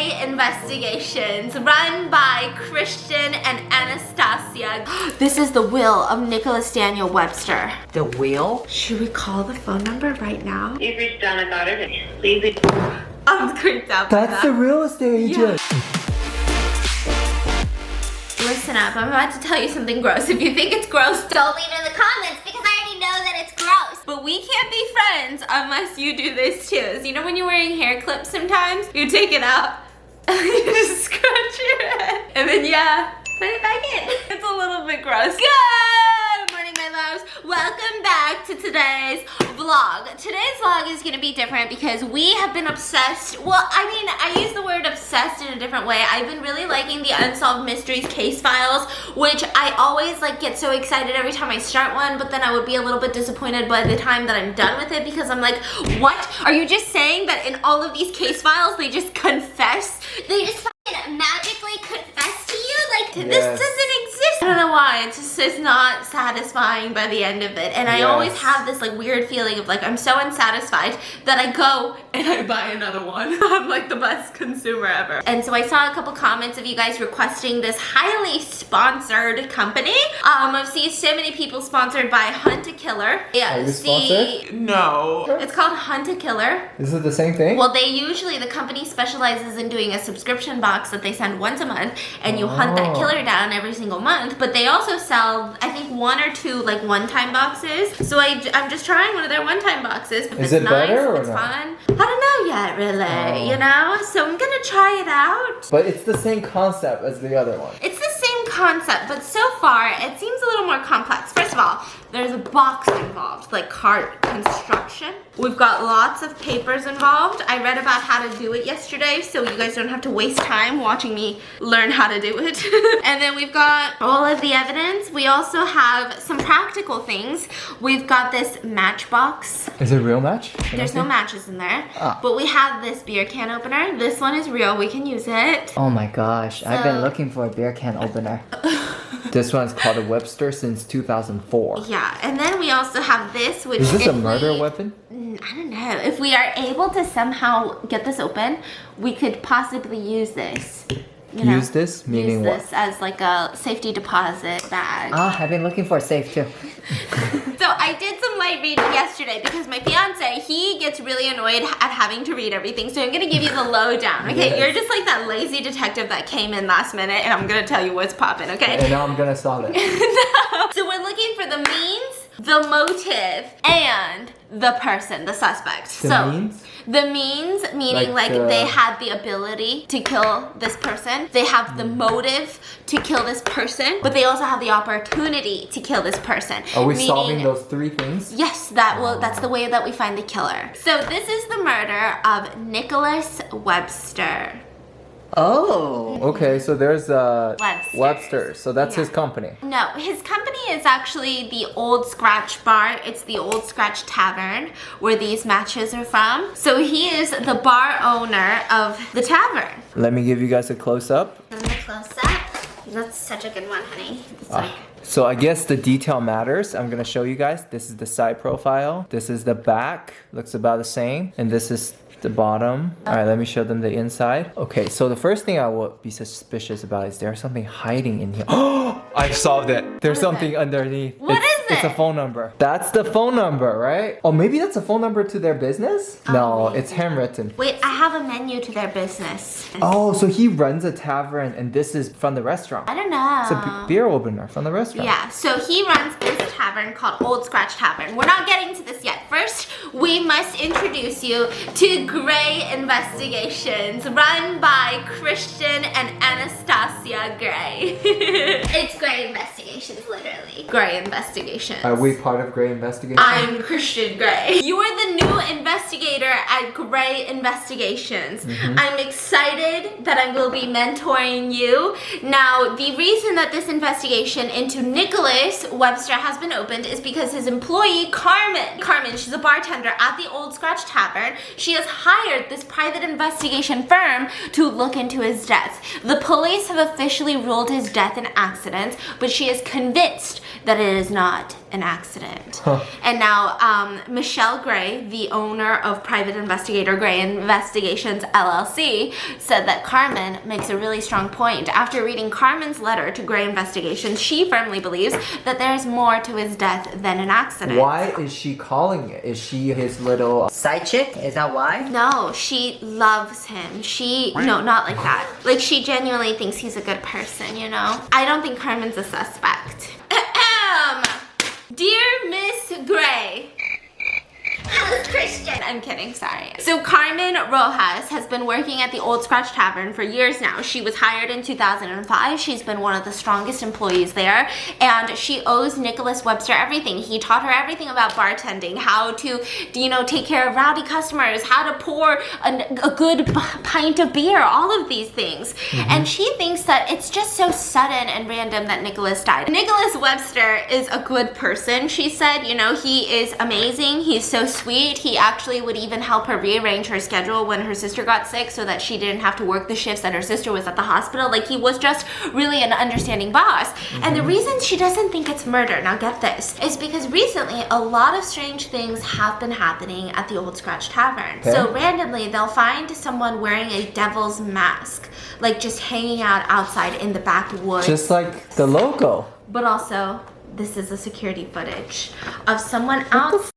Gray Investigations, run by Christian and Anastasia. This is the will of Nicholas Daniel Webster. The will? Should we call the phone number right now? You've reached Donna Goddard. Please leave. I'm creeped out by That's the real estate agent. Listen up, I'm about to tell you something gross. If you think it's gross, don't leave it in the comments because I already know that it's gross. But we can't be friends unless you do this too. So you know when you're wearing hair clips sometimes? You take it out and you just scratch your head. And then put it back in. It's a little bit gross. Good morning, my loves. Welcome back to today's vlog. Today's vlog is gonna be different because we have been obsessed. Well, I mean, I use the word obsessed in a different way. I've been really liking the Unsolved Mysteries case files, which I always get so excited every time I start one, but then I would be a little bit disappointed by the time that I'm done with it because I'm like, what? Are you just saying that in all of these case files, they just confess? They just fucking magically confess to you? This doesn't exist. I don't know why. It just is not satisfying by the end of it. And I always have this weird feeling of I'm so unsatisfied that I go and I buy another one. I'm the best consumer ever. And so I saw a couple comments of you guys requesting this highly sponsored company. I've seen so many people sponsored by Hunt a Killer. Are you sponsored? No. It's called Hunt a Killer. Is it the same thing? Well, the company specializes in doing a subscription box that they send once a month, and you hunt that killer down every single month. But they also sell, I think, 1 or 2 one-time boxes. So I'm just trying one of their one-time boxes. If Is it's it nice, better if or it's not? fun. I don't know yet, really. You know. So I'm gonna try it out. But it's the same concept as the other one. It's the same concept, but so far it seems a little more complex. First of all, there's a box involved, cart construction. We've got lots of papers involved. I read about how to do it yesterday, so you guys don't have to waste time watching me learn how to do it. And then we've got all of the evidence. We also have some practical things. We've got this matchbox. Is it a real match? There's no matches in there. But we have this beer can opener. This one is real. We can use it. Oh my gosh, I've been looking for a beer can opener. This one's called a Webster since 2004. Yeah, and then we also have this, which Is this a murder weapon? I don't know. If we are able to somehow get this open, we could possibly use this. Use this? Meaning what? Use this as a safety deposit bag. I've been looking for a safe too. So I did some light reading yesterday because my fiance, he gets really annoyed at having to read everything. So I'm gonna give you the lowdown, okay? Yes. You're just that lazy detective that came in last minute, and I'm gonna tell you what's popping, okay? And now I'm gonna solve it. No. So we're looking for the means, the motive, and the person, the suspect. The means, meaning they had the ability to kill this person. They have the motive to kill this person, but they also have the opportunity to kill this person. Are we solving those 3 things? Yes, that's the way that we find the killer. So this is the murder of Nicholas Webster. Oh. Okay, so there's Webster. So that's his company. No, his company is actually the Old Scratch Bar. It's the Old Scratch Tavern where these matches are from. So he is the bar owner of the tavern. Let me give you guys a close-up. And the close-up. That's such a good one, honey. It's So I guess the detail matters. I'm gonna show you guys. This is the side profile. This is the back. Looks about the same. And this is the bottom. All right, let me show them the inside. Okay, so the first thing I would be suspicious about is there's something hiding in here. Oh, I solved it. There's something underneath. What is it? It's a phone number. That's the phone number, right? Oh, maybe that's a phone number to their business? No, it's handwritten. Wait, I have a menu to their business. Oh, so he runs a tavern and this is from the restaurant. I don't know. It's a beer opener from the restaurant. Yeah, so he runs this tavern called Old Scratch Tavern. We're not getting to this yet. First, we must introduce you to Gray Investigations, run by Christian and Anastasia Gray. It's Gray Investigations, literally. Gray Investigations. Are we part of Gray Investigations? I'm Christian Gray. You are the new investigator at Gray Investigations. I'm excited that I will be mentoring you. Now, the reason that this investigation into Nicholas Webster has been opened is because his employee, Carmen, she's a bartender at the Old Scratch Tavern. She has hired this private investigation firm to look into his death. The police have officially ruled his death an accident, but she is convinced that it is not an accident. And now Michelle Gray, the owner of Private Investigator Gray Investigations LLC, said that Carmen makes a really strong point. After reading Carmen's letter to Gray Investigations, she firmly believes that there's more to his death than an accident. Why is she calling it? Is she his little... Side chick? Is that why? No, she loves him. No, not like that. Like, she genuinely thinks he's a good person, you know? I don't think Carmen's a suspect. Dear Miss Gray. How's Christian? I'm kidding, sorry. So Carmen Rojas has been working at the Old Scratch Tavern for years now. She was hired in 2005. She's been one of the strongest employees there, and she owes Nicholas Webster everything. He taught her everything about bartending, how to, you know, take care of rowdy customers, how to pour a good pint of beer, all of these things. And she thinks that it's just so sudden and random that Nicholas died. Nicholas Webster is a good person, she said. You know, he is amazing. He's so sweet. He actually would even help her rearrange her schedule when her sister got sick so that she didn't have to work the shifts that her sister was at the hospital. Like, he was just really an understanding boss. And the reason she doesn't think it's murder, now get this, is because recently a lot of strange things have been happening at the Old Scratch Tavern. Okay. So randomly they'll find someone wearing a devil's mask, like just hanging out outside in the backwoods. Just like the logo. But also, this is a security footage of someone outside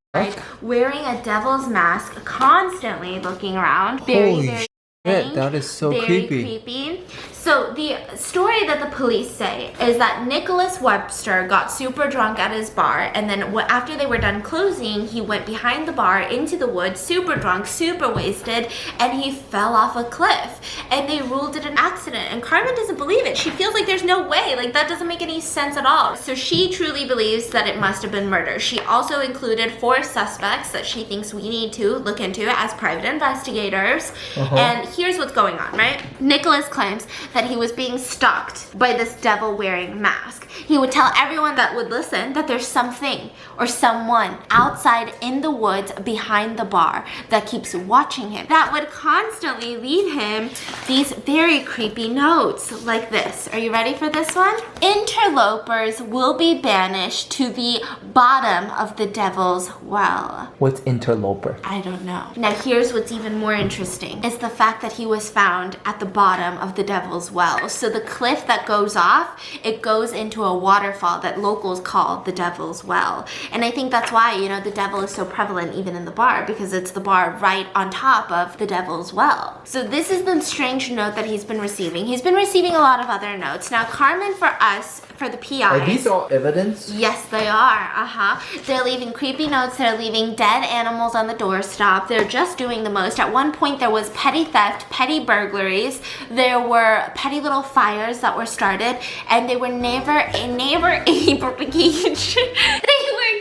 wearing a devil's mask, constantly looking around. Very, very shit, that is so very creepy. So the story that the police say is that Nicholas Webster got super drunk at his bar, and then after they were done closing, he went behind the bar into the woods, super drunk, super wasted, and he fell off a cliff. And they ruled it an accident. And Carmen doesn't believe it. She feels like there's no way. Like, that doesn't make any sense at all. So she truly believes that it must have been murder. She also included 4 suspects that she thinks we need to look into as private investigators. And here's what's going on, right? Nicholas claims that he was being stalked by this devil-wearing mask. He would tell everyone that would listen that there's something or someone outside in the woods behind the bar that keeps watching him. That would constantly lead him these very creepy notes like this. Are you ready for this one? Interlopers will be banished to the bottom of the devil's well. What's interloper? I don't know. Now here's what's even more interesting is the fact that he was found at the bottom of the devil's well. So the cliff that goes off, it goes into a waterfall that locals call the devil's well. And I think that's why, you know, the devil is so prevalent even in the bar, because it's the bar right on top of the devil's well. So this is the strange note that he's been receiving. He's been receiving a lot of other notes. Now Carmen, for us, for the PIs. Are these all evidence? Yes, they are. They're leaving creepy notes. They're leaving dead animals on the doorstop. They're just doing the most. At one point, there was petty theft, petty burglaries. There were petty little fires that were started, and they were never able to catch. They were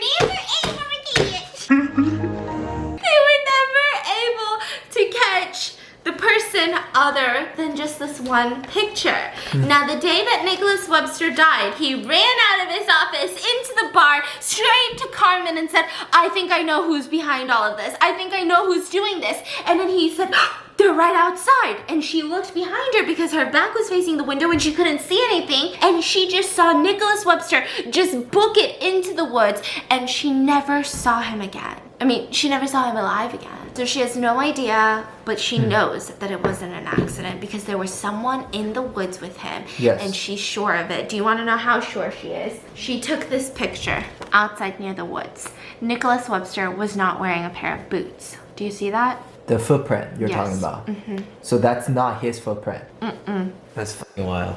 never able to catch the person other than just this one picture. Now, the day that Nicholas Webster died, he ran out of his office into the bar, straight to Carmen and said, I think I know who's behind all of this. I think I know who's doing this. And then he said, they're right outside. And she looked behind her because her back was facing the window and she couldn't see anything. And she just saw Nicholas Webster just book it into the woods, and she never saw him again. I mean, she never saw him alive again. So she has no idea, but she knows that it wasn't an accident because there was someone in the woods with him. Yes. And she's sure of it. Do you want to know how sure she is? She took this picture outside near the woods. Nicholas Webster was not wearing a pair of boots. Do you see that? The footprint you're Yes. talking about. So that's not his footprint. That's fucking wild.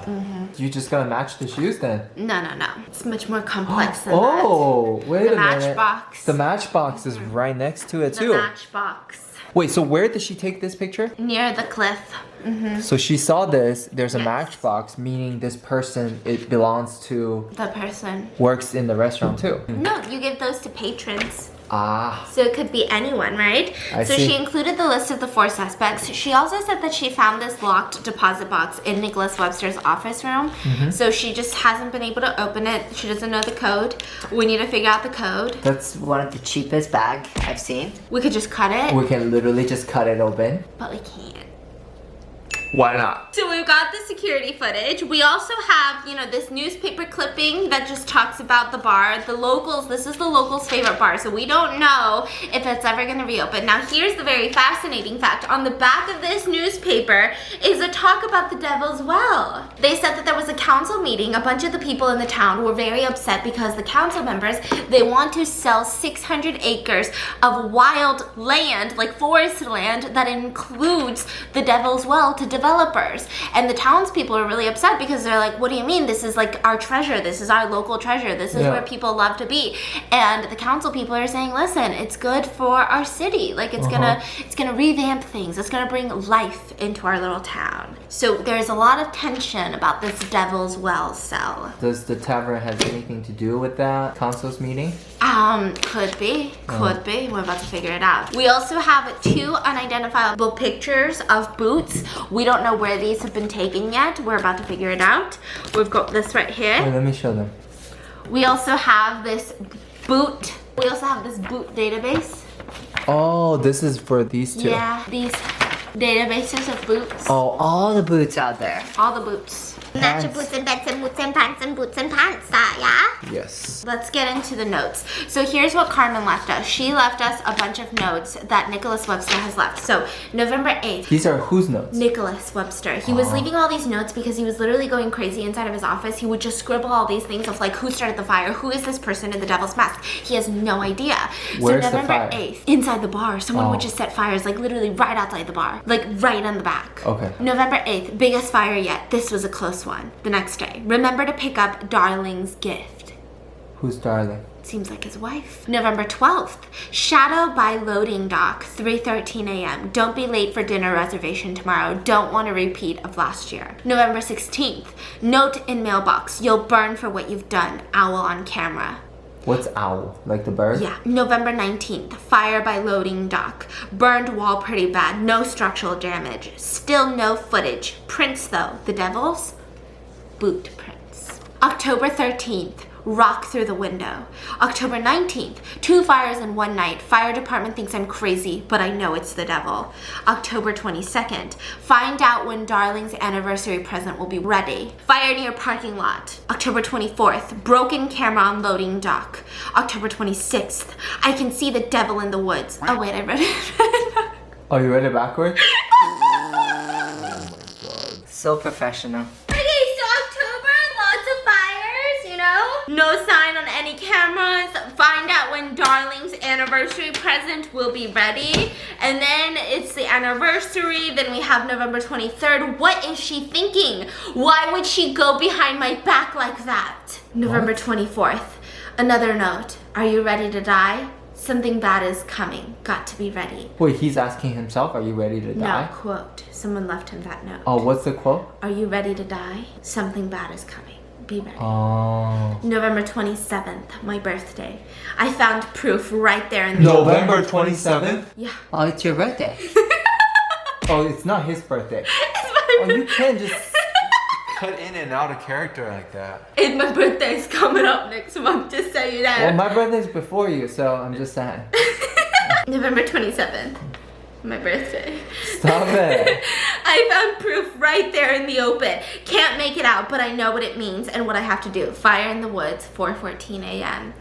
You just gotta match the shoes then. No. It's much more complex than Oh, wait The a minute. matchbox. The matchbox is right next to it that. too. The matchbox. Wait, so where did she take this picture? Near the cliff. So she saw this, there's a Yes. matchbox, meaning this person, it belongs to, The person. works in the restaurant too. No, you give those to patrons. Ah, So it could be anyone, right? I So see. she included the list of the 4 suspects. She also said that she found this locked deposit box in Nicholas Webster's office room. So she just hasn't been able to open it. She doesn't know the code. We need to figure out the code. That's one of the cheapest bag I've seen. We could just cut it, we can literally just cut it open. but we can't. Why not? So we've got the security footage. We also have, you know, this newspaper clipping that just talks about the bar. The locals, this is the locals' favorite bar, so we don't know if it's ever gonna reopen. Now here's the very fascinating fact. On the back of this newspaper is a talk about the Devil's Well. They said that there was a council meeting. A bunch of the people in the town were very upset because the council members, they want to sell 600 acres of wild land, like forest land, that includes the Devil's Well to developers. And the townspeople are really upset because they're like, what do you mean? This is like our treasure. This is our local treasure. This is where people love to be. And the council people are saying, listen, it's good for our city. Like it's gonna revamp things. It's gonna bring life into our little town. So there's a lot of tension about this Devil's Well sell. Does the tavern have anything to do with that council's meeting? Could be. We're about to figure it out. We also have 2 unidentifiable pictures of boots. We don't know where these have been taken yet. We're about to figure it out. We've got this right here. Wait, let me show them. We also have this boot. We also have this boot database. Oh, this is for these 2. Yeah, these databases of boots. Oh, all the boots out there. All the boots. Pants. Not your boots and beds and boots and pants and boots and pants, yeah? Yes. Let's get into the notes. So here's what Carmen left us. She left us a bunch of notes that Nicholas Webster has left. So November 8th. These are whose notes? Nicholas Webster. He was leaving all these notes because he was literally going crazy inside of his office. He would just scribble all these things of like, who started the fire? Who is this person in the devil's mask? He has no idea. Where's so the November fire? 8th, inside the bar, someone would just set fires like literally right outside the bar. Like right on the back. Okay. November 8th, biggest fire yet. This was a close one. The next day, remember to pick up Darling's gift. Who's Darling? Seems like his wife. November 12th, Shadow by Loading Dock, 3:13 a.m. Don't be late for dinner reservation tomorrow. Don't want a repeat of last year. November 16th, note in mailbox. You'll burn for what you've done. Owl on camera. What's owl? Like the bird? Yeah. November 19th, fire by Loading Dock. Burned wall pretty bad. No structural damage. Still no footage. Prints though. The Devil's boot prints. October 13th, rock through the window. October 19th, 2 fires in one night. Fire department thinks I'm crazy, but I know it's the devil. October 22nd, find out when Darling's anniversary present will be ready. Fire near parking lot. October 24th, broken camera on Loading Dock. October 26th, I can see the devil in the woods. Oh wait, I read it. Oh, you read it backwards? So professional. No sign on any cameras. Find out when Darling's anniversary present will be ready. And then it's the anniversary. Then we have November 23rd. What is she thinking? Why would she go behind my back like that? November 24th. Another note. Are you ready to die? Something bad is coming. Got to be ready. Wait, he's asking himself, are you ready to die? No, quote. Someone left him that note. Oh, what's the quote? Are you ready to die? Something bad is coming. Be ready. Oh. November 27th, my birthday. I found proof right there in the November 27th? Yeah. Oh, it's your birthday. Oh, it's not his birthday. Oh, you can't just cut in and out of character like that. And my birthday's coming up next month, just so you know. Well, my birthday's before you, so I'm just saying. November 27th, my birthday. Stop it. I found proof right there in the open. Can't make it out, but I know what it means and what I have to do. Fire in the woods, 4:14 a.m.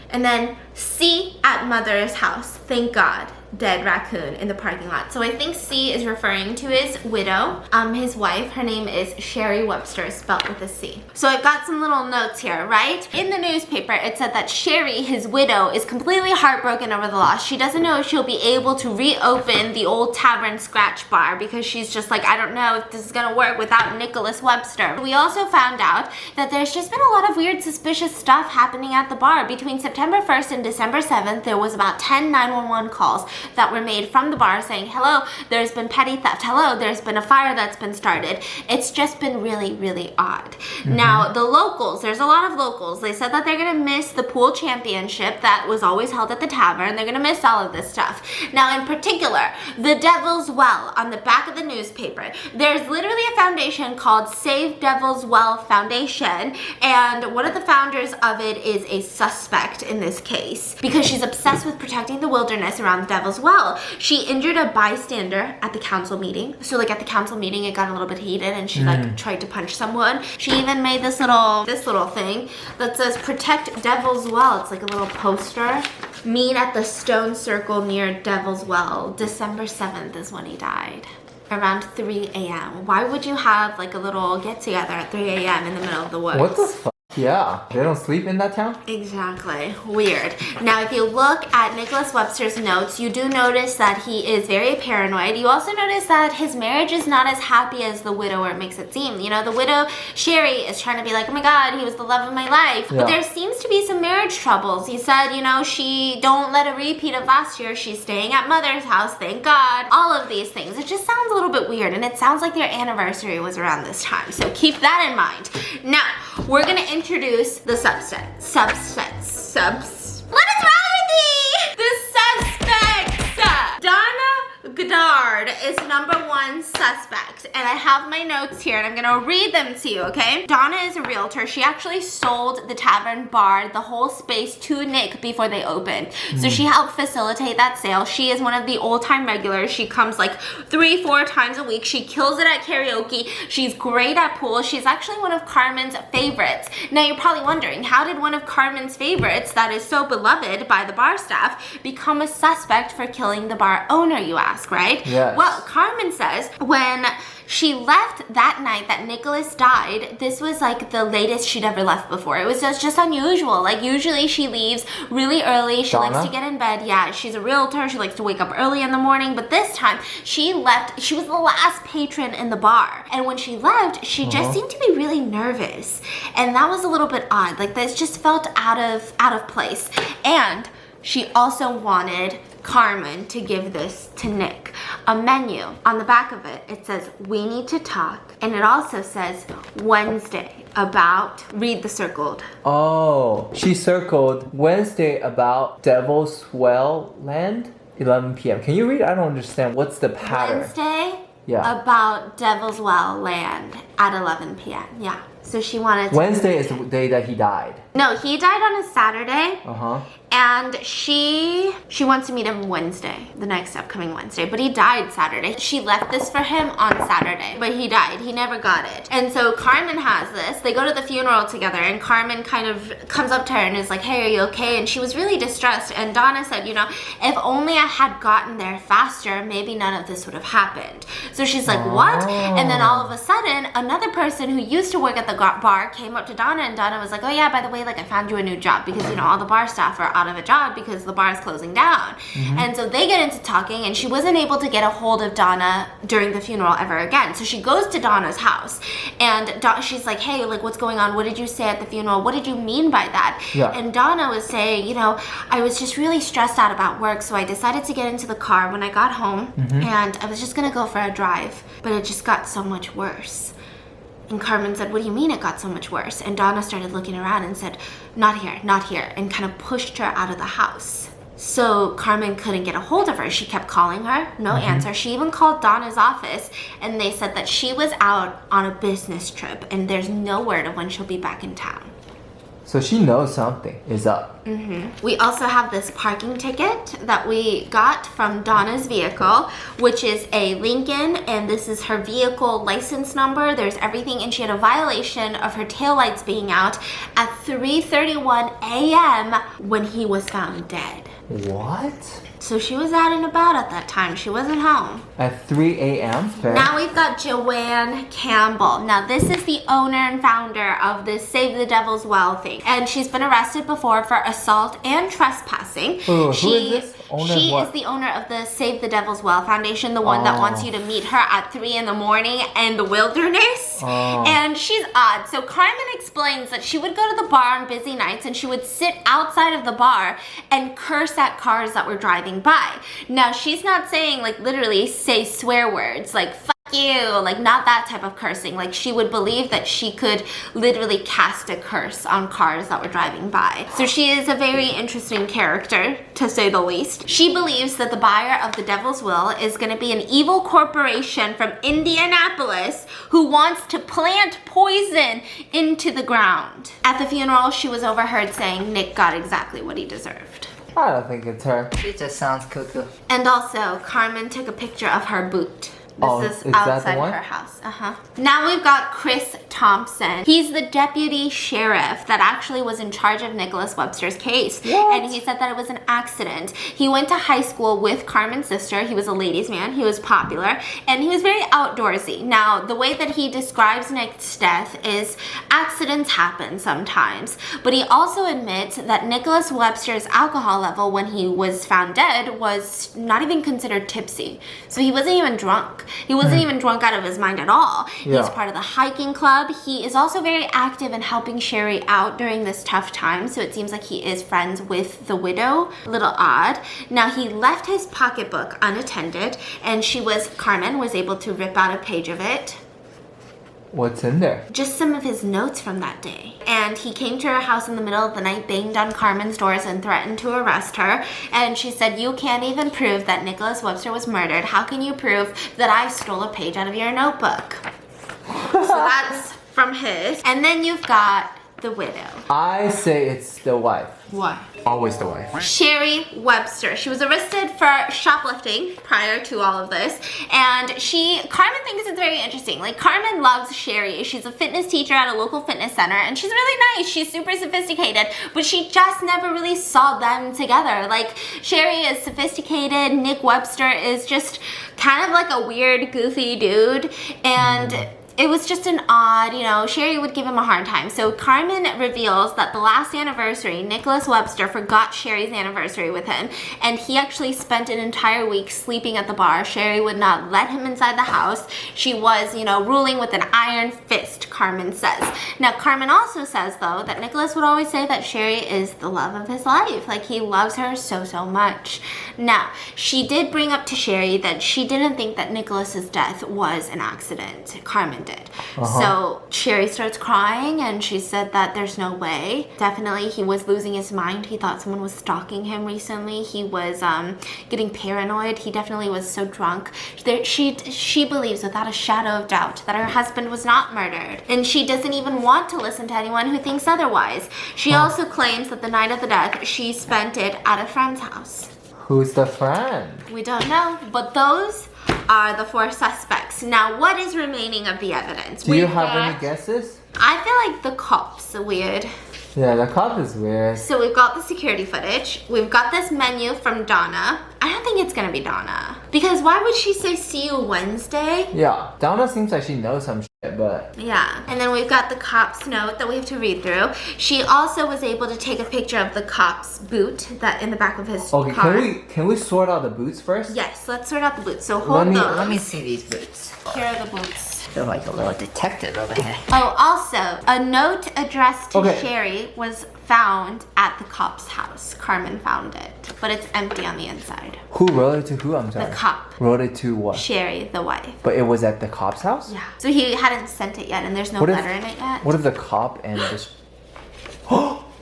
And then C at mother's house. Thank God. Dead raccoon in the parking lot. So I think C is referring to his widow, his wife. Her name is Sherry Webster, spelled with a C. So I've got some little notes here, right? In the newspaper, it said that Sherry, his widow, is completely heartbroken over the loss. She doesn't know if she'll be able to reopen the old tavern scratch bar because she's just like, I don't know if this is gonna work without Nicholas Webster. We also found out that there's just been a lot of weird, suspicious stuff happening at the bar. Between September 1st and December 7th, there was about 10 911 calls that were made from the bar saying, hello, there's been petty theft. Hello, there's been a fire that's been started. It's just been really, really odd. Now, the locals, there's a lot of locals. They said that they're gonna miss the pool championship that was always held at the tavern. They're gonna miss all of this stuff. Now, in particular, the Devil's Well on the back of the newspaper. There's literally a foundation called Save Devil's Well Foundation, and one of the founders of it is a suspect in this case because she's obsessed with protecting the wilderness around the Devil's Devil's Well. She injured a bystander at the council meeting. So like at the council meeting, it got a little bit heated and she like tried to punch someone. She even made this little thing that says protect Devil's Well. It's like a little poster. Meet at the stone circle near Devil's Well. December 7th is when he died. Around 3 a.m. Why would you have like a little get together at 3 a.m. in the middle of the woods? What the fuck? Yeah, they don't sleep in that town? Exactly. Weird. Now, if you look at Nicholas Webster's notes, you do notice that he is very paranoid. You also notice that his marriage is not as happy as the widower makes it seem. You know, the widow, Sherry, is trying to be like, oh my God, he was the love of my life. Yeah. But there seems to be some marriage troubles. He said, you know, she don't let a repeat of last year. She's staying at mother's house, thank God. All of these things. It just sounds a little bit weird, and it sounds like their anniversary was around this time. So keep that in mind. Now, we're gonna introduce the suspects. What is wrong with me? The suspects. Donna Goddard is #1 suspect, and I have my notes here and I'm gonna read them to you, okay? Donna is a realtor. She actually sold the tavern bar, the whole space, to Nick before they opened. So she helped facilitate that sale. She is one of the old-time regulars. She comes like 3-4 times a week. She kills it at karaoke. She's great at pool. She's actually one of Carmen's favorites. Now you're probably wondering, how did one of Carmen's favorites that is so beloved by the bar staff become a suspect for killing the bar owner, you ask, right? Yes. Well, Carmen says when she left that night that Nicholas died, this was like the latest she'd ever left before. It was just unusual. Like usually she leaves really early. She Donna? likes to get in bed. Yeah, she's a realtor. She likes to wake up early in the morning. But this time she left. She was the last patron in the bar. And when she left, she just seemed to be really nervous. And that was a little bit odd. Like this just felt out of place. And she also wanted Carmen to give this to Nick. A menu. On the back of it, it says, we need to talk. And it also says, Wednesday, about, read the circled. Oh, she circed Wednesday about Devil's Well Land, 11 p.m. Can you read? I don't understand. What's the pattern? Wednesday, Yeah. about Devil's Well Land at 11 p.m. Yeah. So she wanted to... Wednesday is the day that he died. No, he died on a Saturday. Uh-huh. And she wants to meet him Wednesday, the next upcoming Wednesday. But he died Saturday. She left this for him on Saturday, but he died. He never got it. And so Carmen has this. They go to the funeral together, and Carmen kind of comes up to her and is like, hey, are you okay? And she was really distressed. And Donna said, you know, if only I had gotten there faster, maybe none of this would have happened. So she's like, what? And then all of a sudden, another person who used to work at the bar came up to Donna, and Donna was like, oh yeah, by the way, like I found you a new job, because you know all the bar staff are out of a job because the bar is closing down. And so they get into talking, and she wasn't able to get a hold of Donna during the funeral ever again. So she goes to Donna's house, and she's like, hey, like what's going on? What did you say at the funeral? What did you mean by that? Yeah. And Donna was saying, you know, I was just really stressed out about work, so I decided to get into the car when I got home, and I was just gonna go for a drive, but it just got so much worse. And Carmen said, what do you mean it got so much worse? And Donna started looking around and said, not here, and kind of pushed her out of the house. So Carmen couldn't get a hold of her. She kept calling her, no answer. She even called Donna's office, and they said that she was out on a business trip, and there's no word of when she'll be back in town. So she knows something is up. We also have this parking ticket that we got from Donna's vehicle, which is a Lincoln, and this is her vehicle license number. There's everything, and she had a violation of her taillights being out at 3:31 a.m. when he was found dead. What? So she was out and about at that time. She wasn't home. At 3 a.m.? Now we've got Joanne Campbell. Now this is the owner and founder of this Save the Devil's Well thing. And she's been arrested before for assault and trespassing. Who is this? She is the owner of the Save the Devil's Well Foundation, the one that wants you to meet her at 3 in the morning in the wilderness. And she's odd. So Carmen explains that she would go to the bar on busy nights, and she would sit outside of the bar and curse at cars that were driving by. Now she's not saying like literally say swear words like fuck you, like not that type of cursing. Like she would believe that she could literally cast a curse on cars that were driving by. So she is a very interesting character, to say the least. She believes that the buyer of the Devil's Will is going to be an evil corporation from Indianapolis who wants to plant poison into the ground. At the funeral, she was overheard saying Nick got exactly what he deserved. I don't think it's her. It just sounds cuckoo. And also, Carmen took a picture of her boot. This is that outside the one? of her house. Now we've got Chris Thompson. He's the deputy sheriff that actually was in charge of Nicholas Webster's case. What? And he said that it was an accident. He went to high school with Carmen's sister. He was a ladies' man. He was popular. And he was very outdoorsy. Now, the way that he describes Nick's death is accidents happen sometimes. But he also admits that Nicholas Webster's alcohol level when he was found dead was not even considered tipsy. So he wasn't even drunk. He wasn't even drunk out of his mind at all. Yeah. He's part of the hiking club. He is also very active in helping Sherry out during this tough time. So it seems like he is friends with the widow. A little odd. Now he left his pocketbook unattended and Carmen was able to rip out a page of it. What's in there? Just some of his notes from that day. And he came to her house in the middle of the night, banged on Carmen's doors and threatened to arrest her. And she said, "You can't even prove that Nicholas Webster was murdered. How can you prove that I stole a page out of your notebook?" So that's from his. And then you've got the widow. I say it's the wife. What? Always the wife. Sherry Webster. She was arrested for shoplifting prior to all of this. And Carmen thinks it's very interesting. Like, Carmen loves Sherry. She's a fitness teacher at a local fitness center. And she's really nice. She's super sophisticated. But she just never really saw them together. Like, Sherry is sophisticated. Nick Webster is just kind of like a weird, goofy dude. And it was just an odd, Sherry would give him a hard time. So Carmen reveals that the last anniversary, Nicholas Webster forgot Sherry's anniversary with him. And he actually spent an entire week sleeping at the bar. Sherry would not let him inside the house. She was, ruling with an iron fist, Carmen says. Now, Carmen also says, though, that Nicholas would always say that Sherry is the love of his life. Like, he loves her so, so much. Now, she did bring up to Sherry that she didn't think that Nicholas's death was an accident. Carmen did. So Sherry starts crying and she said that there's no way. Definitely he was losing his mind. He thought someone was stalking him recently. He was getting paranoid. He definitely was so drunk. She believes without a shadow of doubt that her husband was not murdered. And she doesn't even want to listen to anyone who thinks otherwise. She also claims that the night of the death, she spent it at a friend's house. Who's the friend? We don't know, but those are the 4 suspects. Now, what is remaining of the evidence? Do you have any guesses? I feel like the cop's weird. Yeah, the cop is weird. So we've got the security footage. We've got this menu from Donna. I don't think it's gonna be Donna. Because why would she say see you Wednesday? Yeah, Donna seems like she knows some shit, but... Yeah, and then we've got the cop's note that we have to read through. She also was able to take a picture of the cop's boot that in the back of his car. Can we sort out the boots first? Yes, let's sort out the boots. So hold those. Let me see these boots. Here are the boots. Feel like a little detective over here. Oh, also, a note addressed to Sherry was found at the cop's house. Carmen found it, but it's empty on the inside. Who wrote it to who? I'm sorry. The cop. Wrote it to what? Sherry, the wife. But it was at the cop's house? Yeah. So he hadn't sent it yet, and there's no letter in it yet. What if the cop and this...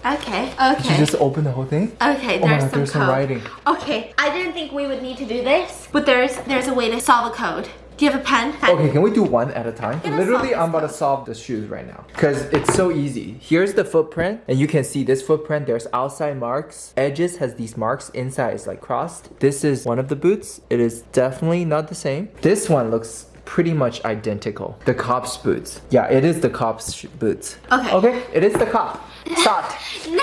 Okay. Did you just open the whole thing? Okay, Oh my there's God, some there's code. some writing. Okay, I didn't think we would need to do this, but there's a way to solve a code. Do you have a pen? Okay, can we do one at a time? Gonna Literally, solve I'm about to solve the shoes right now. Because it's so easy. Here's the footprint, and you can see this footprint. There's outside marks. Edges has these marks. Inside is like crossed. This is one of the boots. It is definitely not the same. This one looks pretty much identical. The cop's boots. Yeah, it is the cop's boots. Okay, it is the cop. Stop. No!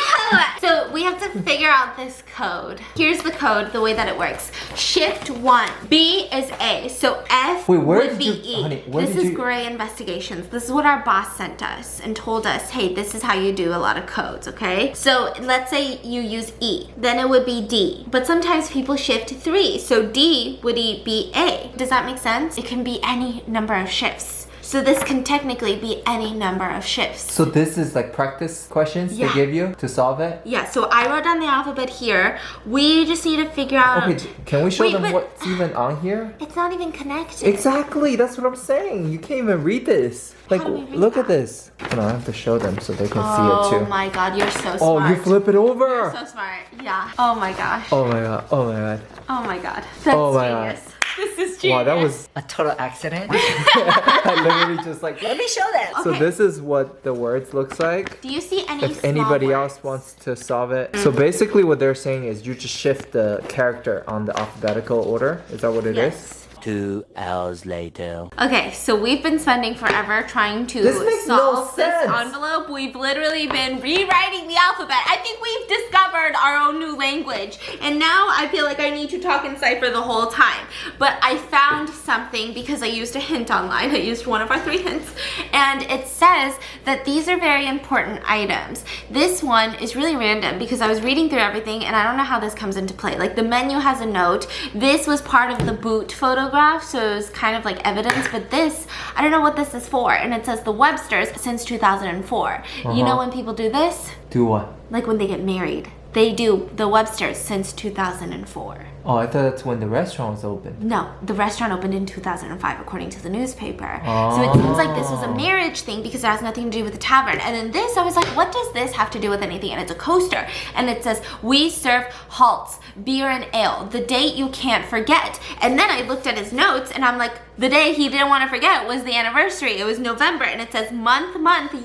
So we have to figure out this code. Here's the code, the way that it works. Shift 1. B is A. So F would be E. Honey, this is Gray Investigations. This is what our boss sent us and told us, hey, this is how you do a lot of codes, okay? So let's say you use E. Then it would be D. But sometimes people shift 3. So D would be A. Does that make sense? It can be any number of shifts. So this can technically be any number of shifts. So this is like practice questions they give you to solve it? Yeah, so I wrote down the alphabet here. We just need to figure out... Okay, can we show them what's even on here? It's not even connected. Exactly, that's what I'm saying. You can't even read this. Like, look at this. Hold on, I have to show them so they can see it too. Oh my God, you're so smart. Oh, you flip it over. You're so smart. Yeah. Oh my gosh. Oh my God. Oh my God. Oh my God. That's genius. This is genius. Wow, that was A total accident. I literally just like. Let me show that. So Okay. this is what the words looks like. Do you see any If small anybody words? else wants to solve it. So basically what they're saying is you just shift the character on the alphabetical order. Is that what it is? Yes. 2 hours later. Okay, so we've been spending forever trying to This makes no solve this sense. envelope. We've literally been rewriting the alphabet. I think we've discovered our own new language. And now I feel like I need to talk in cipher the whole time. But I found something because I used a hint online. I used one of our 3 hints. And it says that these are very important items. This one is really random because I was reading through everything and I don't know how this comes into play. Like the menu has a note. This was part of the boot photograph, so it was kind of like evidence, but this, I don't know what this is for. And it says the Websters since 2004. You know when people do this? Do what? Like when they get married. They do the Websters since 2004. Oh, I thought that's when the restaurant was open. No, the restaurant opened in 2005 according to the newspaper. So it seems like this was a marriage thing because it has nothing to do with the tavern. And then this, I was like, what does this have to do with anything? And it's a coaster. And it says, we serve halts, beer and ale, the date you can't forget. And then I looked at his notes and I'm like, the day he didn't want to forget was the anniversary. It was November and it says month,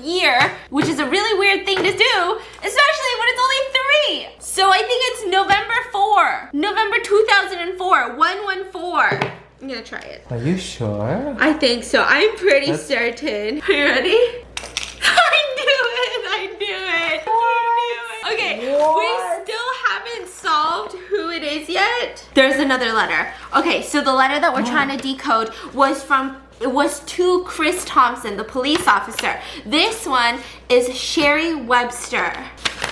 year, which is a really weird thing to do, especially when it's only 3. So I think it's November 4. November 2004, 114. I'm gonna try it. Are you sure? I think so. I'm pretty That's- certain. Are you ready? I knew it. Okay, we still haven't solved who it is yet. There's another letter. Okay, so the letter that we're trying to decode was to Chris Thompson, the police officer. This one is Sherry Webster,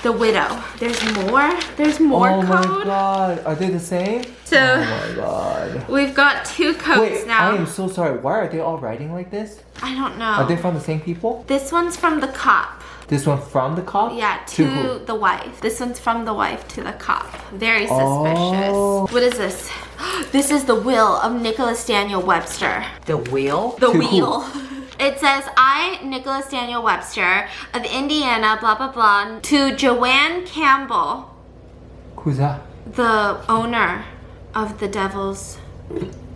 the widow. There's more. There's more Oh my code. god. Are they the same? So Oh my god. we've got 2 codes Wait, now. I am so sorry. Why are they all writing like this? I don't know. Are they from the same people? This one's from the cop. This one from the cop? Yeah, To to who? the wife. This one's from the wife to the cop. Very suspicious. Oh. What is this? This is the will of Nicholas Daniel Webster. The wheel? The To who? wheel. It says, I, Nicholas Daniel Webster of Indiana, blah, blah, blah, to Joanne Campbell, Who's that? the owner of the Devil's,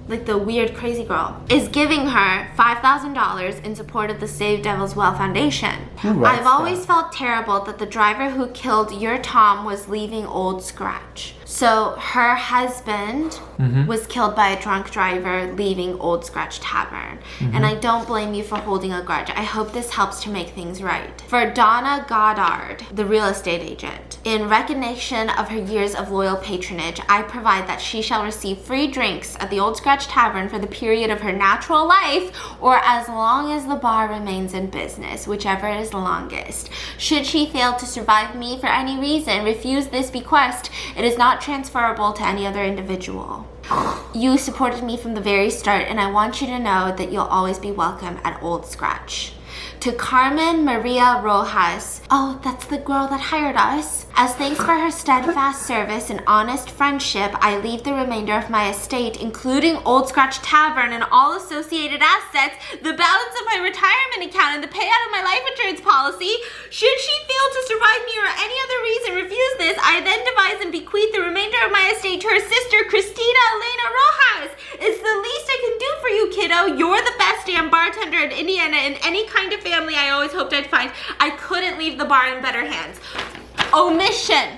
like the weird crazy girl, is giving her $5,000 in support of the Save Devil's Well Foundation. Who writes I've always that? felt terrible that the driver who killed your Tom was leaving Old Scratch. So her husband was killed by a drunk driver leaving Old Scratch Tavern. And I don't blame you for holding a grudge. I hope this helps to make things right. For Donna Goddard, the real estate agent, in recognition of her years of loyal patronage, I provide that she shall receive free drinks at the Old Scratch Tavern for the period of her natural life or as long as the bar remains in business, whichever is the longest. Should she fail to survive me for any reason, refuse this bequest, it is not transferable to any other individual. You supported me from the very start, and I want you to know that you'll always be welcome at Old Scratch. To Carmen Maria Rojas, oh, that's the girl that hired us. As thanks for her steadfast service and honest friendship, I leave the remainder of my estate, including Old Scratch Tavern and all associated assets, the balance of my retirement account, and the payout of my life insurance policy. Should she fail to survive me or any other reason refuse this, I then devise and bequeath the remainder of my estate to her sister, Christina Elena Rojas. It's the least I can do for you, kiddo. You're the best damn bartender in Indiana in any kind of family I always hoped I'd find. I couldn't leave the bar in better hands. Omission.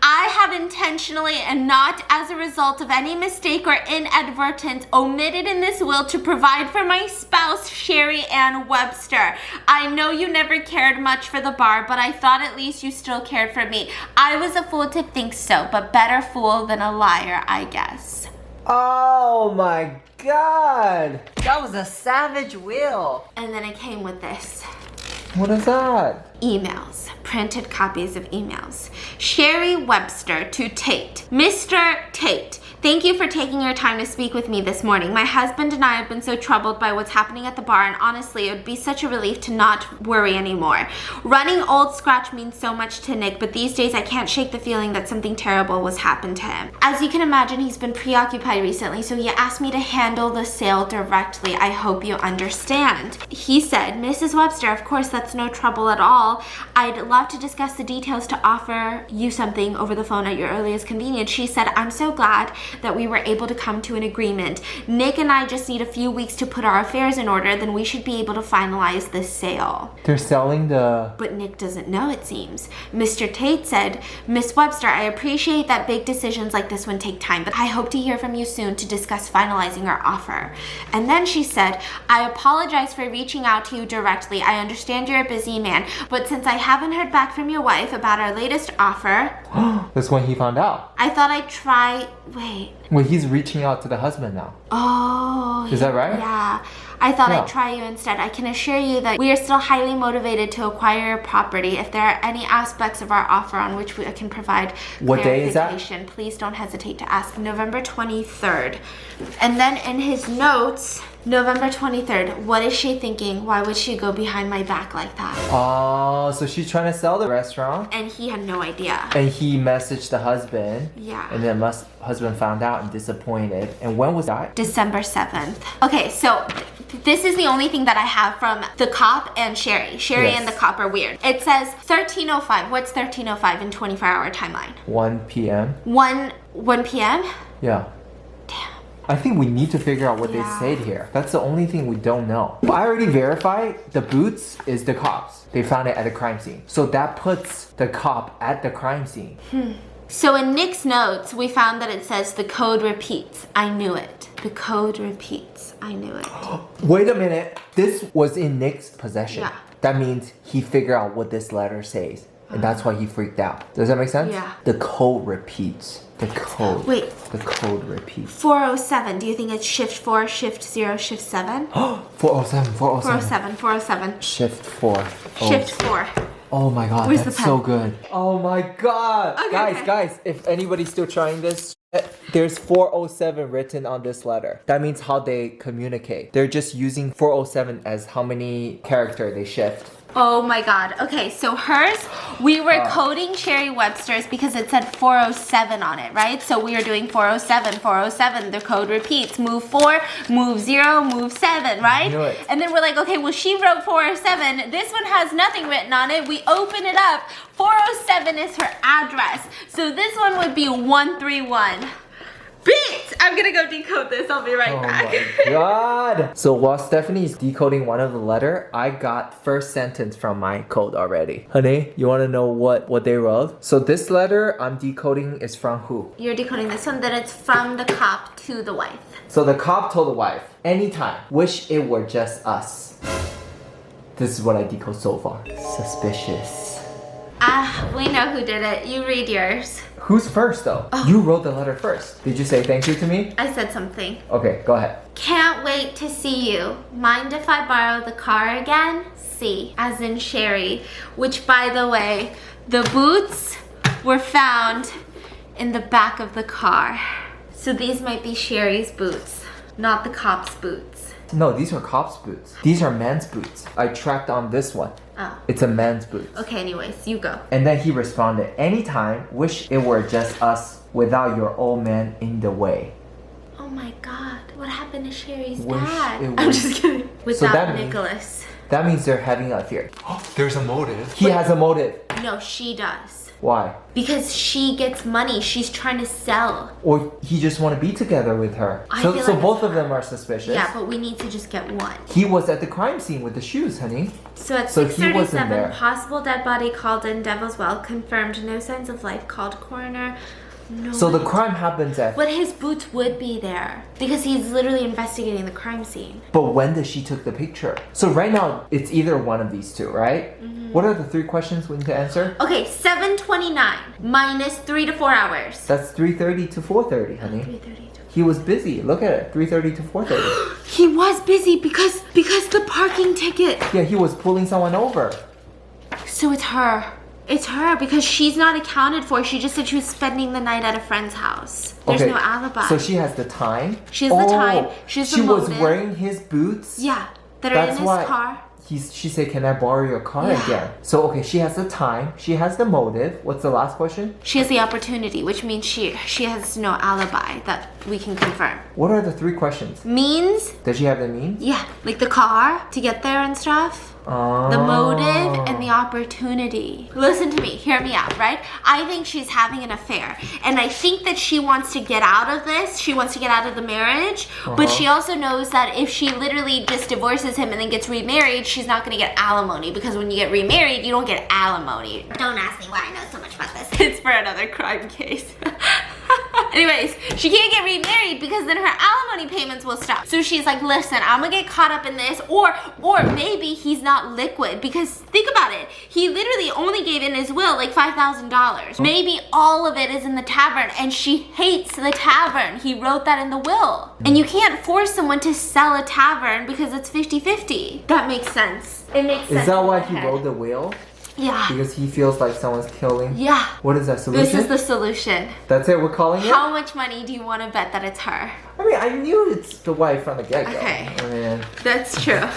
I have intentionally and not as a result of any mistake or inadvertence omitted in this will to provide for my spouse, Sherry Ann Webster. I know you never cared much for the bar, but I thought at least you still cared for me. I was a fool to think so, but better fool than a liar, I guess. Oh my god. That was a savage will. And then it came with this. What is that? Emails, printed copies of emails. Sherry Webster to Tate. Mr. Tate, thank you for taking your time to speak with me this morning. My husband and I have been so troubled by what's happening at the bar, and honestly, it would be such a relief to not worry anymore. Running Old Scratch means so much to Nick, but these days I can't shake the feeling that something terrible was happened to him. As you can imagine, he's been preoccupied recently, so he asked me to handle the sale directly. I hope you understand. He said, Mrs. Webster, of course, that's no trouble at all. I'd love to discuss the details to offer you something over the phone at your earliest convenience. She said, I'm so glad. that we were able to come to an agreement. Nick and I just need a few weeks to put our affairs in order, then we should be able to finalize this sale. They're selling the... But Nick doesn't know, it seems. Mr. Tate said, Miss Webster, I appreciate that big decisions like this one take time, but I hope to hear from you soon to discuss finalizing our offer. And then she said, I apologize for reaching out to you directly. I understand you're a busy man, but since I haven't heard back from your wife about our latest offer... That's when he found out. I thought I'd try... Wait. Well, he's reaching out to the husband now. Oh. Is that right? Yeah. I thought Yeah. I'd try you instead. I can assure you that we are still highly motivated to acquire your property. If there are any aspects of our offer on which we can provide What day is that? clarification, please don't hesitate to ask. November 23rd. And then in his notes, November 23rd. What is she thinking? Why would she go behind my back like that? Oh, so she's trying to sell the restaurant? And he had no idea. And he messaged the husband. Yeah. And then husband found out and disappointed. And when was that? December 7th. Okay, so this is the only thing that I have from the cop and Sherry. Sherry Yes. and the cop are weird. It says 13:05. What's 13:05 in 24-hour timeline? 1 p.m. 1 p.m.? Yeah. Damn. I think we need to figure out what Yeah. they said here. That's the only thing we don't know. I already verified the boots is the cops. They found it at the crime scene. So that puts the cop at the crime scene. So in Nick's notes, we found that it says the code repeats. I knew it. The code repeats. I knew it. Wait a minute. This was in Nick's possession. Yeah. That means he figured out what this letter says. And that's why he freaked out. Does that make sense? Yeah. The code repeats. The code. Wait. The code repeats. 407. Do you think it's shift 4, shift 0, shift 7? 407, 407. 407, 407. Shift 4. Shift 4. Oh my god, Where's that's the so pen? good. Oh my god. Okay, Guys, if anybody's still trying this, there's 407 written on this letter. That means how they communicate. They're just using 407 as how many character they shift. Oh my god. Okay, so hers, we were coding Sherry Webster's because it said 407 on it, right? So we are doing 407, 407. The code repeats. Move 4, move 0, move 7, right? Knew it. And then we're like, okay, well, she wrote 407. This one has nothing written on it. We open it up. 407 is her address. So this one would be 131. Beat! I'm gonna go decode this. I'll be right back. Oh my god. So while Stephanie is decoding one of the letter, I got first sentence from my code already. Honey, you want to know what they wrote? So this letter I'm decoding is from who? You're decoding this one, that it's from the cop to the wife. So the cop told the wife, anytime, wish it were just us. This is what I decode so far. Suspicious. We know who did it. You read yours. Who's first though? You wrote the letter first. Did you say thank you to me? I said something. Okay, go ahead. Can't wait to see you. Mind if I borrow the car again? C, as in Sherry. Which, by the way, the boots were found in the back of the car. So these might be Sherry's boots, not the cop's boots. No, these are cops' boots. These are men's boots. I tracked on this one. Oh. It's a man's boots. Okay, anyways, you go. And then he responded, anytime, wish it were just us without your old man in the way. Oh my god, what happened to Sherry's Wish dad? it I'm was- just kidding. Without that means- Nicholas. That means they're having an affair. There's a motive. He has a motive. No, she does. Why? Because she gets money. She's trying to sell. Or he just want to be together with her. I So feel like both it's of them are suspicious. Yeah, but we need to just get one. He was at the crime scene with the shoes, honey. So at So he wasn't 6:37, there. possible dead body called in, Devil's Well, confirmed, no signs of life, called coroner. No. So the one- crime happens at... But his boots would be there because he's literally investigating the crime scene. But when did she took the picture? So right now, it's either one of these two, right? Mm-hmm. What are the three questions we need to answer? Okay, 7:29 minus 3 to 4 hours. That's 3:30 to 4:30, honey. 3:30. He was busy. Look at it. 3:30 to 4:30. He was busy because the parking ticket. Yeah, he was pulling someone over. So it's her. It's her because she's not accounted for. She just said she was spending the night at a friend's house. There's no alibi. So she has the time. She has the time. She has the was motive. wearing his boots. Yeah, that are That's in his why car. she said, "Can I borrow your car Yeah. again?" So okay, she has the time. She has the motive. What's the last question? She has the opportunity, which means she has no alibi that we can confirm. What are the three questions? Means, Does she have the means? yeah, like the car to get there and stuff. The motive and the opportunity. Listen to me, hear me out, right? I think she's having an affair. And I think that she wants to get out of this. She wants to get out of the marriage. But she also knows that if she literally just divorces him and then gets remarried, she's not gonna get alimony. Because when you get remarried, you don't get alimony. Don't ask me why I know so much about this. It's for another crime case. Anyways, she can't get remarried because then her alimony payments will stop. So she's like, listen, I'm gonna get caught up in this, or maybe he's not liquid, because think about it. He literally only gave in his will like $5,000. Maybe all of it is in the tavern and she hates the tavern. He wrote that in the will. And you can't force someone to sell a tavern because it's 50-50. That makes sense. It makes sense. Is that why he wrote the will? Yeah. Because he feels like someone's killing? Yeah. What is that solution? This is the solution. That's it, we're calling it? How much money do you want to bet that it's her? I mean, I knew it's the wife from the get-go. Okay. I mean, That's true.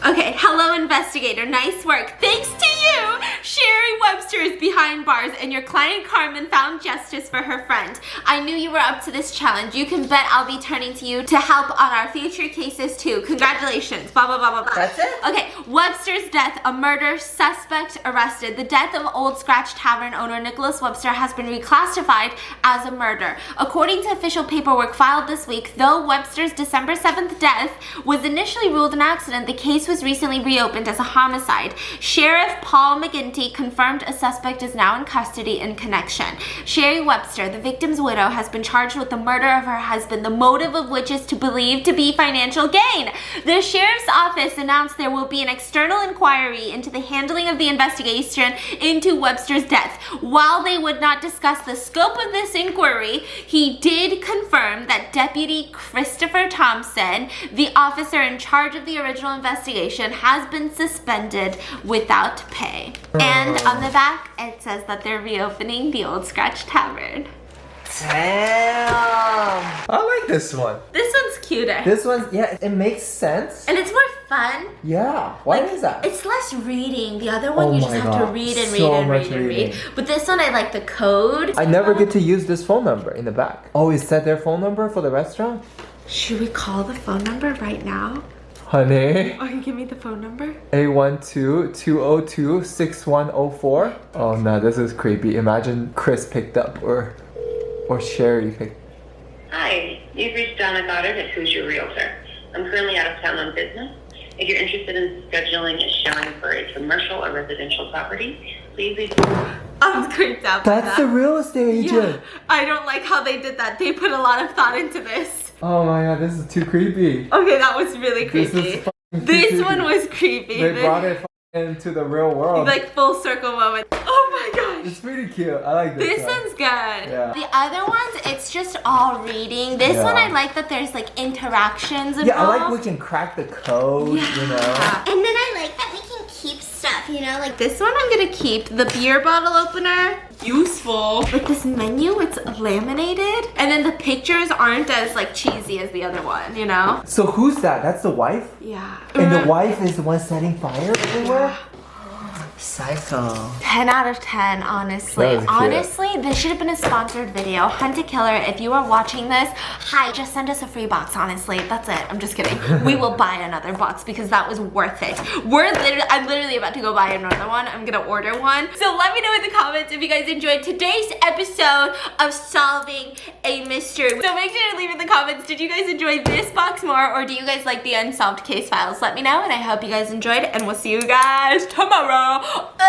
Okay, hello investigator, nice work. Thanks to you, Sherry Webster is behind bars and your client Carmen found justice for her friend. I knew you were up to this challenge. You can bet I'll be turning to you to help on our future cases too. Congratulations, blah, blah, blah, blah, blah. That's it? Okay, Webster's death, a murder, suspect arrested. The death of Old Scratch Tavern owner Nicholas Webster has been reclassified as a murder. According to official paperwork filed this week, though Webster's December 7th death was initially ruled an accident, the case was recently reopened as a homicide. Sheriff Paul McGinty confirmed a suspect is now in custody in connection. Sherry Webster, the victim's widow, has been charged with the murder of her husband, the motive of which is believed to be financial gain. The sheriff's office announced there will be an external inquiry into the handling of the investigation into Webster's death. While they would not discuss the scope of this inquiry, he did confirm that Deputy Christopher Thompson, the officer in charge of the original investigation, has been suspended without pay. And on the back, it says that they're reopening the Old Scratch Tavern. Damn. I like this one. This one's cuter. This one, yeah, it makes sense. And it's more fun. Yeah, why Like, is that? It's less reading. The other one, Oh you just my have to God. read and read So and much read and reading. read. But this one, I like the code. I never get to use this phone number in the back. Oh, is that their phone number for the restaurant? Should we call the phone number right now? Honey, Or give me the phone number? 812-202-6104. Oh no, this is creepy. Imagine Chris picked up or Sherry picked. Hi, you've reached Donna Goddard at Who's Your Realtor. I'm currently out of town on business. If you're interested in scheduling a showing for a commercial or residential property, please leave. I'm creeped out by That's that. the real estate Yeah, agent. I don't like how they did that. They put a lot of thought into this. Oh my god, this is too creepy. Okay, that was really This creepy. is fucking too This creepy. one was creepy. They brought it into the real world. Like full circle moment. Oh my gosh. It's pretty cute. I like this This one. one's good. Yeah. The other ones, it's just all reading. This one, I like that there's like interactions involved. Yeah, I like we can crack the code, you know. And then I like that we can keep stuff, you know? Like this one I'm gonna keep. The beer bottle opener, useful. Like this menu, it's laminated. And then the pictures aren't as like cheesy as the other one, you know? So who's that? That's the wife? Yeah. And the wife is the one setting fire everywhere? Psycho. 10 out of 10, honestly. That was cute. Honestly, this should have been a sponsored video. Hunt a Killer, if you are watching this, hi, just send us a free box, honestly. That's it. I'm just kidding. We will buy another box because that was worth it. I'm literally about to go buy another one. I'm gonna order one. So let me know in the comments if you guys enjoyed today's episode of solving a mystery. So make sure to leave in the comments, did you guys enjoy this box more, or do you guys like the unsolved case files? Let me know, and I hope you guys enjoyed, and we'll see you guys tomorrow.